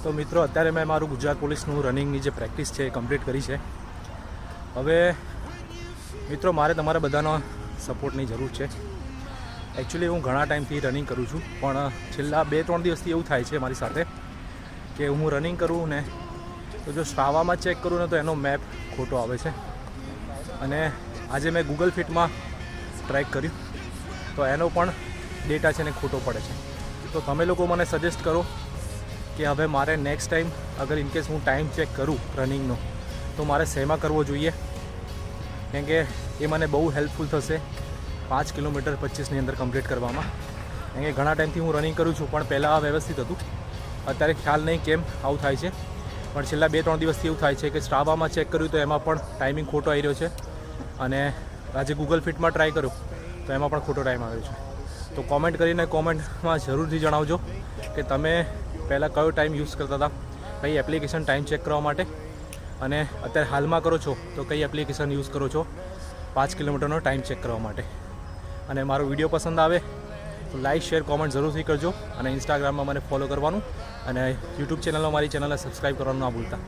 તો મિત્રો અત્યારે મેં મારું ગુજરાત પોલીસનું રનિંગની જે પ્રેક્ટિસ છે એ કમ્પ્લીટ કરી છે. હવે મિત્રો મારે તમારા બધાનો સપોર્ટની જરૂર છે. એકચ્યુઅલી હું ઘણા ટાઈમથી રનિંગ કરું છું, પણ છેલ્લા 2-3 દિવસથી એવું થાય છે મારી સાથે કે હું રનિંગ કરું ને તો જો સ્ટ્રાવામાં ચેક કરું ને તો એનો મેપ ખોટો આવે છે. અને આજે મેં ગૂગલ ફિટમાં ટ્રેક કર્યું તો એનો પણ ડેટા છે ને ખોટો પડે છે. તો તમે લોકો મને સજેસ્ટ કરો કે હવે મારે નેક્સ્ટ ટાઈમ અગર ઇનકેસ હું ટાઈમ ચેક કરું રનિંગનો તો મારે શેમાં કરવો જોઈએ, કેમ કે એ મને બહુ હેલ્પફુલ થશે 5 કિલોમીટર 25ની અંદર કમ્પ્લીટ કરવામાં. કેમ કે ઘણા ટાઈમથી હું રનિંગ કરું છું, પણ પહેલાં વ્યવસ્થિત હતું. અત્યારે ખ્યાલ નહીં કેમ આવું થાય છે, પણ છેલ્લા 2-3 દિવસથી એવું થાય છે કે સ્ટ્રાવામાં ચેક કર્યું તો એમાં પણ ટાઈમિંગ ખોટો આવી રહ્યો છે, અને આજે ગૂગલ ફિટમાં ટ્રાય કર્યો તો એમાં પણ ખોટો ટાઈમ આવ્યો છે. તો કોમેન્ટ કરીને કોમેન્ટમાં જરૂરથી જણાવજો કે તમે પહેલાં કયો ટાઈમ યુઝ કરતા હતા, કઈ એપ્લિકેશન ટાઈમ ચેક કરવા માટે, અને અત્યારે હાલમાં કરો છો તો કઈ એપ્લિકેશન યુઝ કરો છો 5 કિલોમીટરનો ટાઈમ ચેક કરવા માટે. અને મારો વિડીયો પસંદ આવે તો લાઈક શેર કોમેન્ટ જરૂરથી કરજો, અને ઇન્સ્ટાગ્રામમાં મને ફોલો કરવાનું, અને યુટ્યુબ ચેનલમાં મારી ચેનલને સબસ્ક્રાઈબ કરવાનું ના ભૂલતા.